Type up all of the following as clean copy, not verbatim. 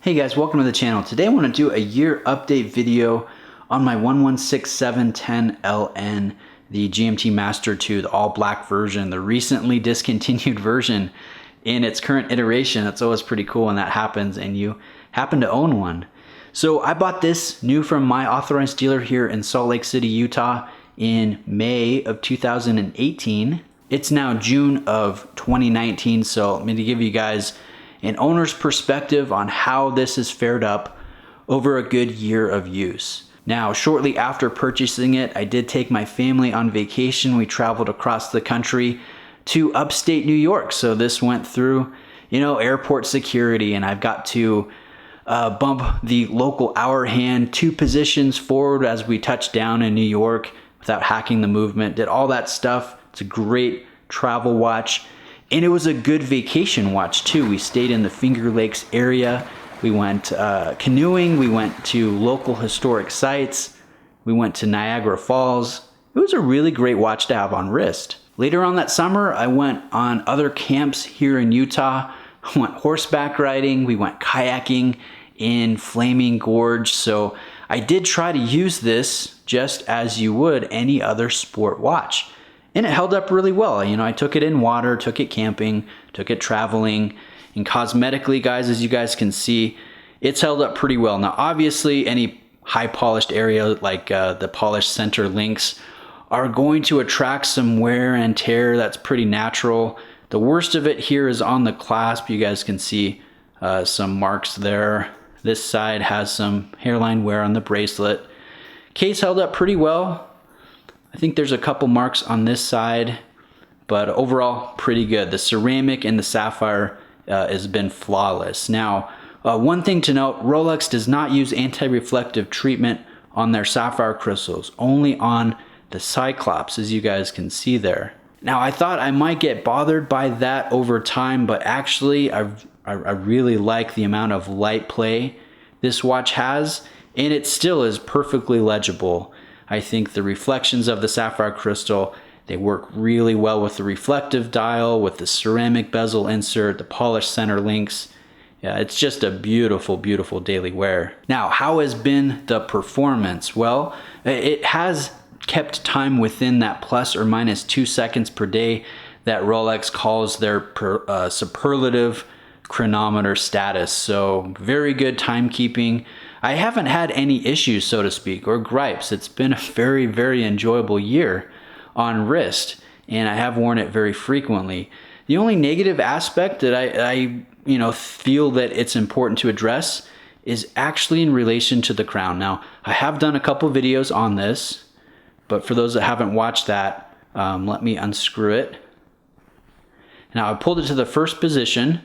Hey guys, welcome to the channel. Today I want to do a year update video on my 116710LN, the GMT Master II, the all black version, the recently discontinued version in its current iteration. That's always pretty cool when that happens and you happen to own one. So I bought this new from my authorized dealer here in Salt Lake City, Utah in May of 2018. It's now June of 2019, so I'm going to give you guys an owner's perspective on how this has fared up over a good year of use. Now, shortly after purchasing it, I did take my family on vacation. We traveled across the country to upstate New York. So this went through, airport security, and I've got to bump the local hour hand 2 positions forward as we touched down in New York without hacking the movement. Did all that stuff. It's a great travel watch. And it was a good vacation watch too. We stayed in the Finger Lakes area. We went canoeing. We went to local historic sites. We went to Niagara Falls. It was a really great watch to have on wrist. Later on that summer, I went on other camps here in Utah. I went horseback riding. We went kayaking in Flaming Gorge. So I did try to use this just as you would any other sport watch. And it held up really well. I took it in water, took it camping, took it traveling, and cosmetically, guys, as you guys can see, it's held up pretty well. Now, obviously, any high polished area like the polished center links are going to attract some wear and tear. That's pretty natural. The worst of it here is on the clasp. You guys can see some marks there. This side has some hairline wear on the bracelet. Case held up pretty well. I think there's a couple marks on this side, but overall pretty good. The ceramic and the sapphire has been flawless. Now, one thing to note, Rolex does not use anti-reflective treatment on their sapphire crystals, only on the Cyclops, as you guys can see there. Now, I thought I might get bothered by that over time, but actually I really like the amount of light play this watch has, and it still is perfectly legible. I think the reflections of the sapphire crystal, they work really well with the reflective dial, with the ceramic bezel insert, the polished center links. Yeah, it's just a beautiful, beautiful daily wear. Now, how has been the performance? Well, it has kept time within that plus or minus 2 seconds per day that Rolex calls their superlative chronometer status. So very good timekeeping. I haven't had any issues, so to speak, or gripes. It's been a very, very enjoyable year on wrist, and I have worn it very frequently. The only negative aspect that I feel that it's important to address is actually in relation to the crown. Now, I have done a couple videos on this, but for those that haven't watched that, let me unscrew it. Now, I pulled it to the first position,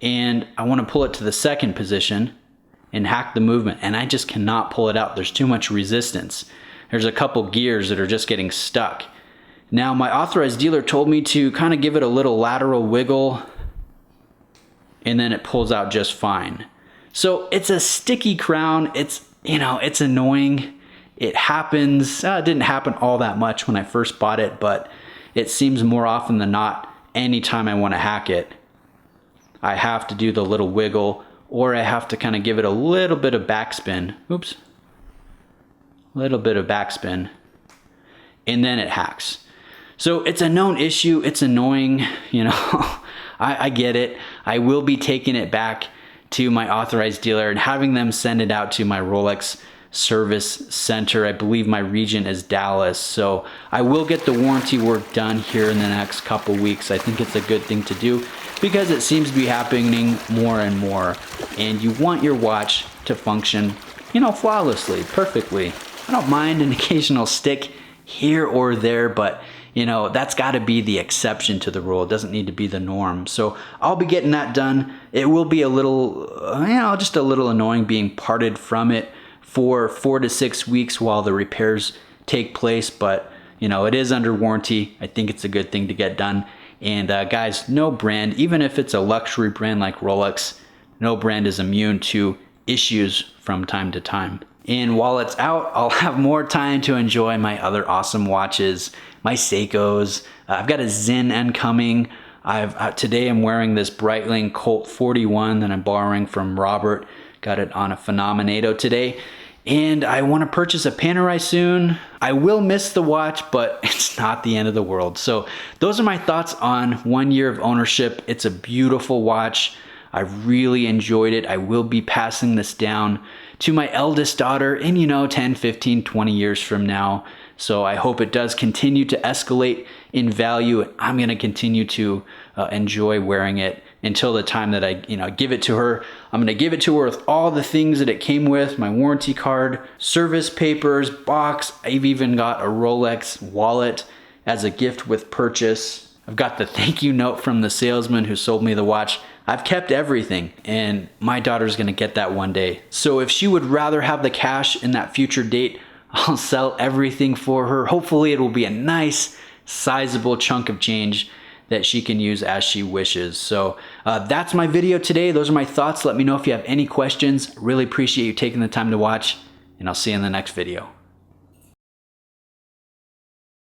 and I want to pull it to the second position and hack the movement, and I just cannot pull it out. There's too much resistance. There's a couple gears that are just getting stuck. Now, my authorized dealer told me to kind of give it a little lateral wiggle, and then it pulls out just fine. So it's a sticky crown. It's annoying. It happens. It didn't happen all that much when I first bought it, but it seems more often than not, anytime I want to hack it, I have to do the little wiggle, or I have to kind of give it a little bit of backspin. Oops. Little bit of backspin. And then it hacks. So it's a known issue. It's annoying. I get it. I will be taking it back to my authorized dealer and having them send it out to my Rolex service center. I believe my region is Dallas. So I will get the warranty work done here in the next couple weeks. I think it's a good thing to do, because it seems to be happening more and more, and you want your watch to function, flawlessly, perfectly. I don't mind an occasional stick here or there, but that's got to be the exception to the rule. It doesn't need to be the norm. So I'll be getting that done. It will be a little, just a little annoying being parted from it for 4 to 6 weeks while the repairs take place, but it is under warranty. I think it's a good thing to get done. And guys, no brand, even if it's a luxury brand like Rolex, no brand is immune to issues from time to time. And while it's out, I'll have more time to enjoy my other awesome watches, my Seikos. I've got a Zen incoming. Today I'm wearing this Breitling Colt 41 that I'm borrowing from Robert. Got it on a Phenomenato today. And I want to purchase a Panerai soon. I will miss the watch, but it's not the end of the world. So those are my thoughts on 1 year of ownership. It's a beautiful watch. I really enjoyed it. I will be passing this down to my eldest daughter in, 10, 15, 20 years from now. So I hope it does continue to escalate in value. I'm going to continue to enjoy wearing it until the time that I give it to her. I'm going to give it to her with all the things that it came with, my warranty card, service papers, box. I've even got a Rolex wallet as a gift with purchase. I've got the thank you note from the salesman who sold me the watch. I've kept everything, and my daughter's going to get that one day. So if she would rather have the cash in that future date, I'll sell everything for her. Hopefully it will be a nice, sizable chunk of change that she can use as she wishes. So that's my video today. Those are my thoughts. Let me know if you have any questions. Really appreciate you taking the time to watch, and I'll see you in the next video.